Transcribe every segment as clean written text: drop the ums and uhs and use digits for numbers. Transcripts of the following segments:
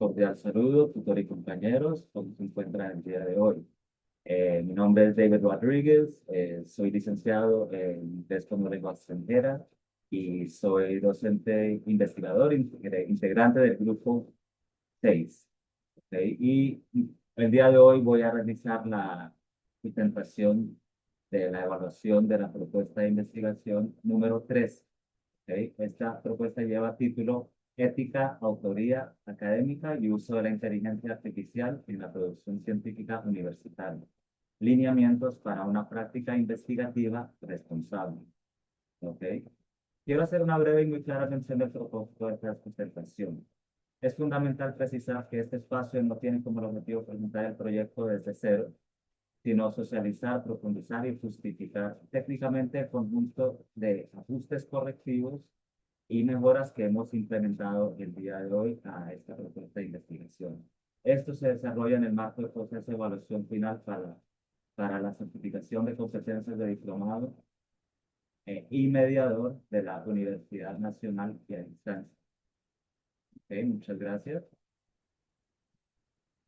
Cordial saludo, tutor y compañeros, ¿cómo se encuentran el día de hoy? Mi nombre es David Rodríguez, soy licenciado en Inglés como Lengua Extranjera y soy docente investigador, integrante del grupo 6. ¿Ok? Y el día de hoy voy a realizar la presentación de la evaluación de la propuesta de investigación número 3. ¿Ok? Esta propuesta lleva título Ética, Autoría Académica y Uso de la Inteligencia Artificial en la Producción Científica Universitaria. Lineamientos para una práctica investigativa responsable. ¿Ok? Quiero hacer una breve y muy clara mención del propósito de esta presentación. Es fundamental precisar que este espacio no tiene como objetivo presentar el proyecto desde cero, sino socializar, profundizar y justificar técnicamente el conjunto de ajustes correctivos y mejoras que hemos implementado el día de hoy a esta propuesta de investigación. Esto se desarrolla en el marco del proceso de evaluación final para la certificación de competencias de diplomado y mediador de la Universidad Nacional y a distancia. Okay, muchas gracias.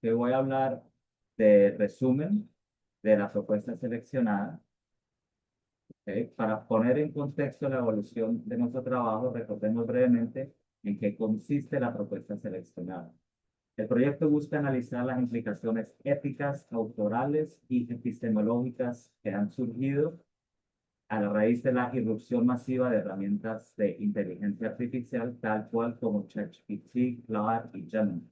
Te voy a hablar de resumen de la propuesta seleccionada. ¿Ok? Para poner en contexto la evolución de nuestro trabajo, recordemos brevemente en qué consiste la propuesta seleccionada. El proyecto busca analizar las implicaciones éticas, autorales y epistemológicas que han surgido a la raíz de la irrupción masiva de herramientas de inteligencia artificial, tal cual como ChatGPT, Claude y Gemini,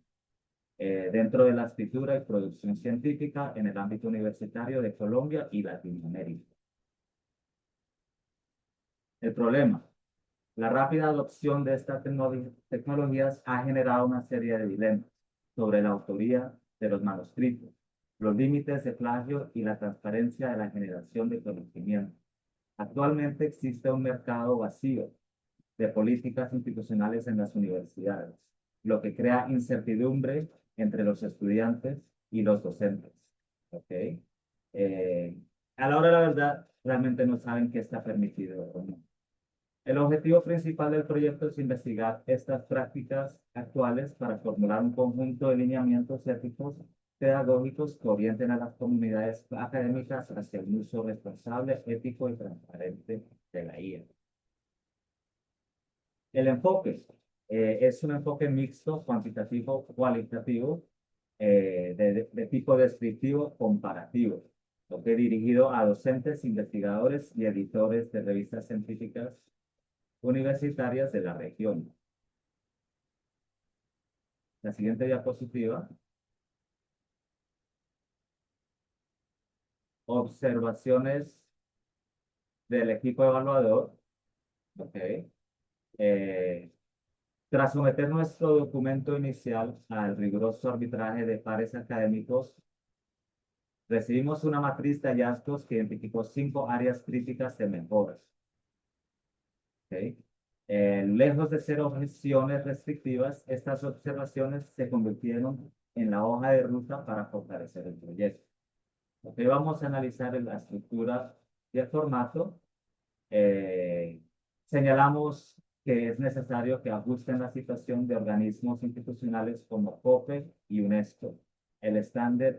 dentro de la escritura y producción científica en el ámbito universitario de Colombia y Latinoamérica. El problema: la rápida adopción de estas tecnologías ha generado una serie de dilemas sobre la autoría de los manuscritos, los límites de plagio y la transparencia de la generación de conocimiento. Actualmente existe un mercado vacío de políticas institucionales en las universidades, lo que crea incertidumbre entre los estudiantes y los docentes. ¿Ok? A la hora de la verdad, realmente no saben qué está permitido o no. El objetivo principal del proyecto es investigar estas prácticas actuales para formular un conjunto de lineamientos éticos pedagógicos que orienten a las comunidades académicas hacia el uso responsable, ético y transparente de la IA. El enfoque es un enfoque mixto, cuantitativo, cualitativo, de tipo descriptivo, comparativo, lo que dirigido a docentes, investigadores y editores de revistas científicas universitarias de la región. La siguiente diapositiva. Observaciones del equipo evaluador. Ok. Eh, Tras someter nuestro documento inicial al riguroso arbitraje de pares académicos, recibimos una matriz de hallazgos que identificó 5 áreas críticas de mejoras. ¿Ok? Lejos de ser objeciones restrictivas, estas observaciones se convirtieron en la hoja de ruta para fortalecer el proyecto. Ok, vamos a analizar la estructura y el formato. Eh, Señalamos que es necesario que ajusten la situación de organismos institucionales como COPE y UNESCO, el estándar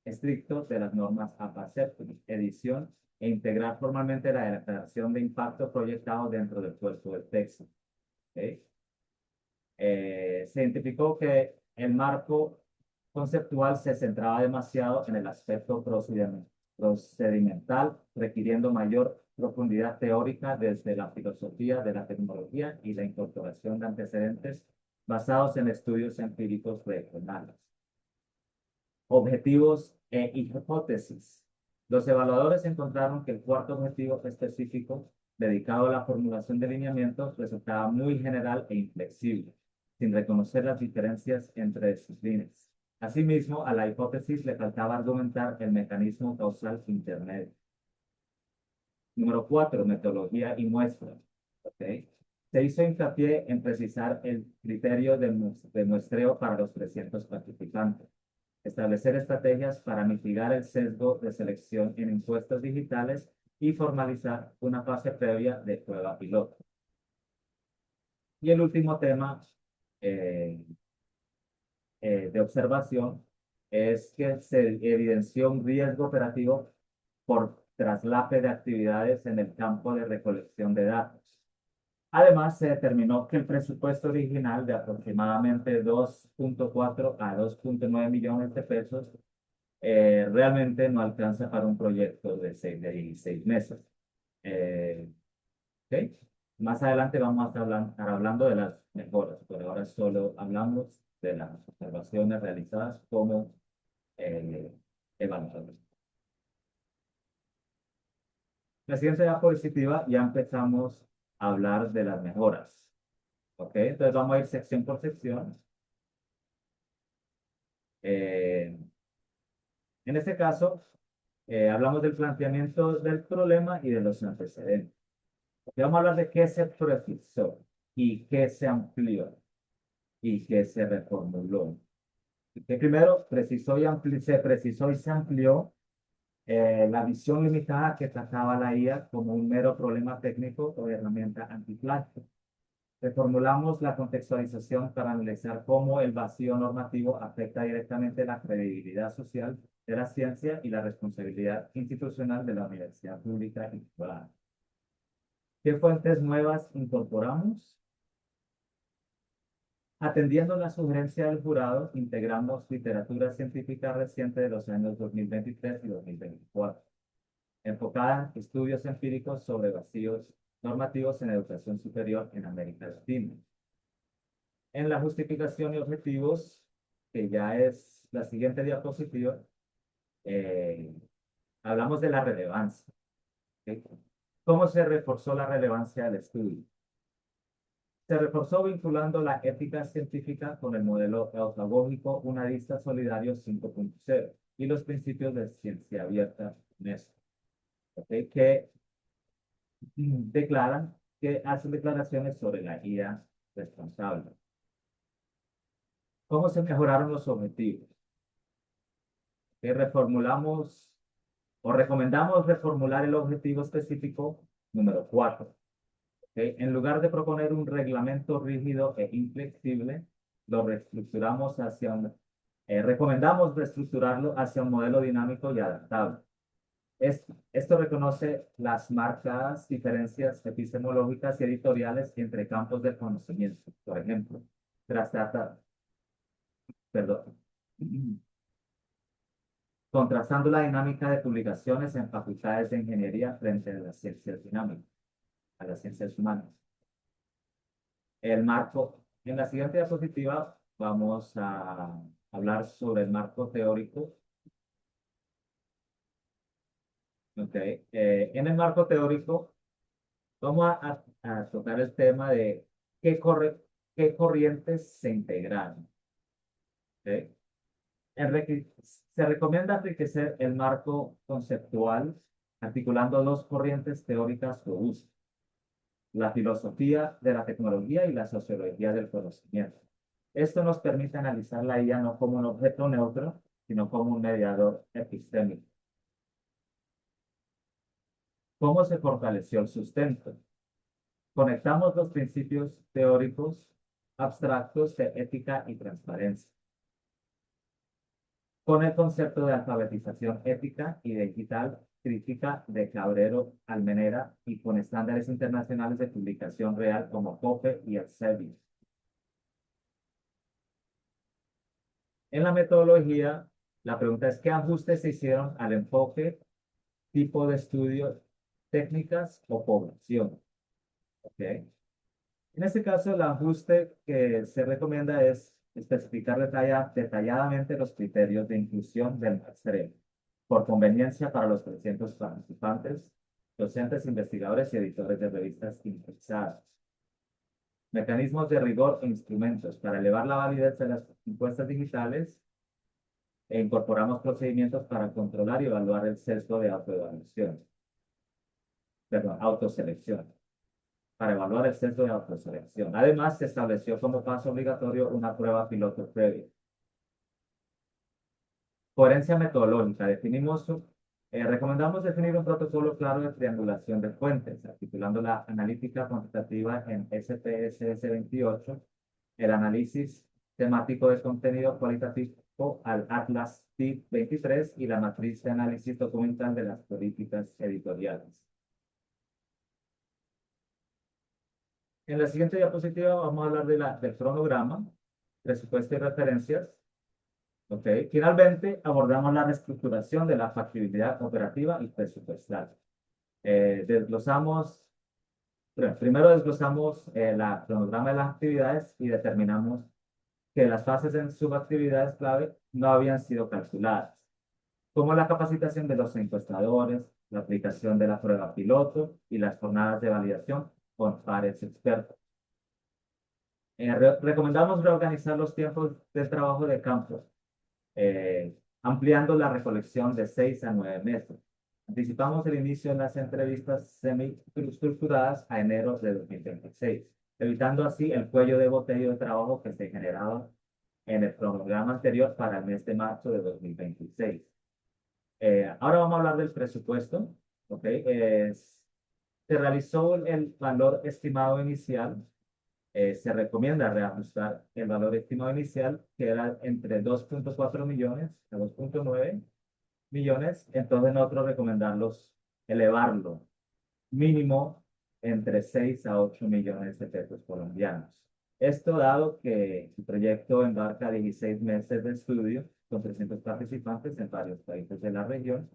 estricto de las normas APACEP, edición, e integrar formalmente la declaración de impacto proyectado dentro del cuerpo del texto. ¿Ok? Se identificó que el marco conceptual se centraba demasiado en el aspecto procedimental, requiriendo mayor profundidad teórica desde la filosofía de la tecnología y la incorporación de antecedentes basados en estudios empíricos regionales. Objetivos e hipótesis. Los evaluadores encontraron que el cuarto objetivo específico, dedicado a la formulación de lineamientos, resultaba muy general e inflexible, sin reconocer las diferencias entre disciplinas. Asimismo, a la hipótesis le faltaba argumentar el mecanismo causal intermedio. Número 4, metodología y muestra. ¿Okay? Se hizo hincapié en precisar el criterio de muestreo para los 300 participantes, establecer estrategias para mitigar el sesgo de selección en encuestas digitales y formalizar una fase previa de prueba piloto. Y el último tema, de observación es que se evidenció un riesgo operativo por traslape de actividades en el campo de recolección de datos. Además, se determinó que el presupuesto original de aproximadamente 2,4 a 2,9 millones de pesos realmente no alcanza para un proyecto de 6 meses. Eh, ¿Ok? Más adelante vamos a estar hablando de las mejoras, pero ahora solo hablamos de las observaciones realizadas como evaluadoras. La siguiente diapositiva ya empezamos a hablar de las mejoras. ¿Ok? Entonces vamos a ir sección por sección. Eh, en este caso, hablamos del planteamiento del problema y de los antecedentes. Vamos a hablar de qué se precisó y qué se amplió y qué se reformuló. Que primero se precisó y se amplió la visión limitada que trataba la IA como un mero problema técnico o herramienta antiplagio. Reformulamos la contextualización para analizar cómo el vacío normativo afecta directamente la credibilidad social de la ciencia y la responsabilidad institucional de la universidad pública y privada. ¿Qué fuentes nuevas incorporamos? Atendiendo la sugerencia del jurado, integramos literatura científica reciente de los años 2023 y 2024, enfocada en estudios empíricos sobre vacíos normativos en educación superior en América Latina. En la justificación y objetivos, que ya es la siguiente diapositiva, eh, hablamos de la relevancia. ¿Okay? ¿Cómo se reforzó la relevancia del estudio? Se reforzó vinculando la ética científica con el modelo ontológico unarista solidario 5.0 y los principios de ciencia abierta UNESCO, ¿okay? Que declaran, que hacen declaraciones sobre la guía responsable. ¿Cómo se mejoraron los objetivos? Que reformulamos o recomendamos reformular el objetivo específico número 4. ¿Okay? En lugar de proponer un reglamento rígido e inflexible, lo reestructuramos recomendamos reestructurarlo hacia un modelo dinámico y adaptable. Esto reconoce las marcadas diferencias epistemológicas y editoriales entre campos del conocimiento. Por ejemplo, perdón, contrastando la dinámica de publicaciones en facultades de ingeniería frente a las ciencias dinámicas, a las ciencias humanas. El marco, en la siguiente diapositiva vamos a hablar sobre el marco teórico. Okay. En el marco teórico vamos a tocar el tema de qué corrientes se integraron. ¿Okay? Se recomienda enriquecer el marco conceptual articulando dos corrientes teóricas robustas: la filosofía de la tecnología y la sociología del conocimiento. Esto nos permite analizar la IA no como un objeto neutro, sino como un mediador epistémico. ¿Cómo se fortaleció el sustento? Conectamos los principios teóricos abstractos de ética y transparencia con el concepto de alfabetización ética y digital crítica de Cabrero Almenera y con estándares internacionales de publicación real como COPE y Elsevier. En la metodología, la pregunta es: ¿qué ajustes se hicieron al enfoque, tipo de estudio, técnicas o población? ¿Okay? En este caso, el ajuste que se recomienda es especificar detalladamente los criterios de inclusión del muestreo, por conveniencia para los 300 participantes, docentes, investigadores y editores de revistas interesadas. Mecanismos de rigor e instrumentos para elevar la validez de las encuestas digitales e incorporamos procedimientos para controlar y evaluar el sesgo de autoselección, para evaluar el sesgo de autoselección. Además, se estableció como paso obligatorio una prueba piloto previa. Coherencia metodológica. Recomendamos definir un protocolo claro de triangulación de fuentes, articulando la analítica cuantitativa en SPSS 28, el análisis temático de contenido cualitativo al Atlas TIC 23 y la matriz de análisis documental de las políticas editoriales. En la siguiente diapositiva vamos a hablar del cronograma, presupuesto y referencias. Okay. Finalmente, abordamos la reestructuración de la factibilidad operativa y presupuestal. Desglosamos, primero desglosamos el cronograma de las actividades y determinamos que las fases en subactividades clave no habían sido calculadas, como la capacitación de los encuestadores, la aplicación de la prueba piloto y las jornadas de validación con pares expertos. Recomendamos reorganizar los tiempos del trabajo de campo, ampliando la recolección de 6 a 9 meses. Anticipamos el inicio de las entrevistas semi-estructuradas a enero de 2026, evitando así el cuello de botella de trabajo que se generaba en el cronograma anterior para el mes de marzo de 2026. Ahora vamos a hablar del presupuesto. ¿Okay? Se realizó el valor estimado inicial. Se recomienda reajustar el valor estimado inicial, que era entre 2.4 millones a 2.9 millones. Entonces nosotros recomendarlos elevarlo mínimo entre 6 a 8 millones de pesos colombianos. Esto dado que el proyecto embarca 16 meses de estudio con 300 participantes en varios países de la región.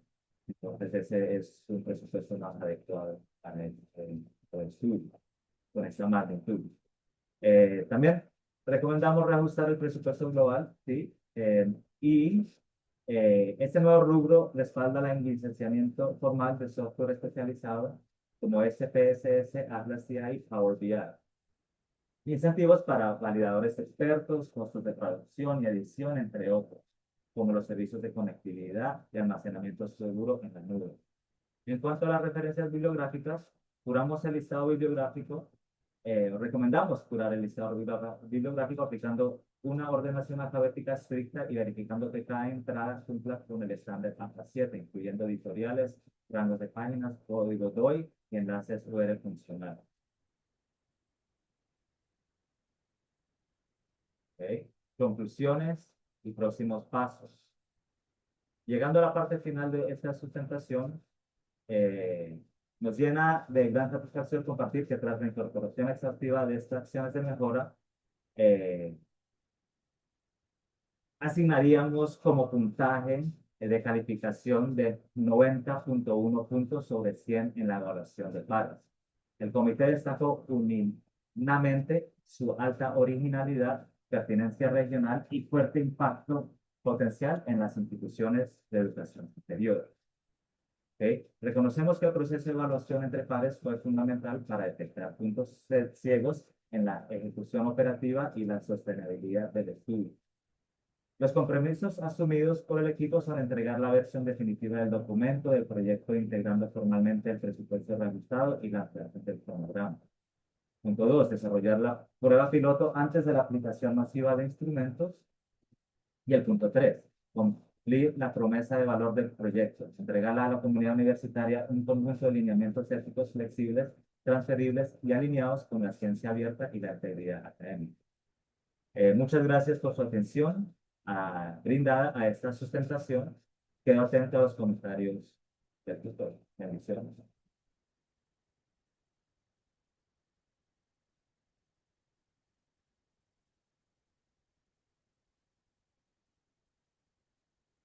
Entonces ese es un presupuesto más adecuado para el estudio, con esta magnitud. También recomendamos reajustar el presupuesto global, ¿sí? Este nuevo rubro respalda el licenciamiento formal de software especializado como SPSS, Atlas CI y Power BI. Incentivos para validadores expertos, costos de traducción y edición, entre otros, como los servicios de conectividad y almacenamiento seguro en la nube. En cuanto a las referencias bibliográficas, curamos el listado bibliográfico. Recomendamos curar el listado bibliográfico aplicando una ordenación alfabética estricta y verificando que cada entrada cumpla con el estándar Atlas 7, incluyendo editoriales, rangos de páginas, código DOI y enlaces URL funcionales. ¿Okay? Conclusiones y próximos pasos. Llegando a la parte final de esta sustentación, nos llena de gran satisfacción compartir que tras la incorporación exhaustiva de estas acciones de mejora, asignaríamos como puntaje de calificación de 90.1 puntos sobre 100 en la evaluación de pares. El comité destacó unánimemente su alta originalidad, pertinencia regional y fuerte impacto potencial en las instituciones de educación superior. ¿Okay? Reconocemos que el proceso de evaluación entre pares fue fundamental para detectar puntos ciegos en la ejecución operativa y la sostenibilidad del estudio. Los compromisos asumidos por el equipo son entregar la versión definitiva del documento del proyecto integrando formalmente el presupuesto reajustado y la ampliación del cronograma. Punto 2. Desarrollar la prueba piloto antes de la aplicación masiva de instrumentos. Y el punto 3. Cumplir la promesa de valor del proyecto. Entregar a la comunidad universitaria un conjunto de lineamientos éticos flexibles, transferibles y alineados con la ciencia abierta y la integridad académica. Muchas gracias por su atención brindada a esta sustentación. Quedo atento a los comentarios del tutor. Bendiciones.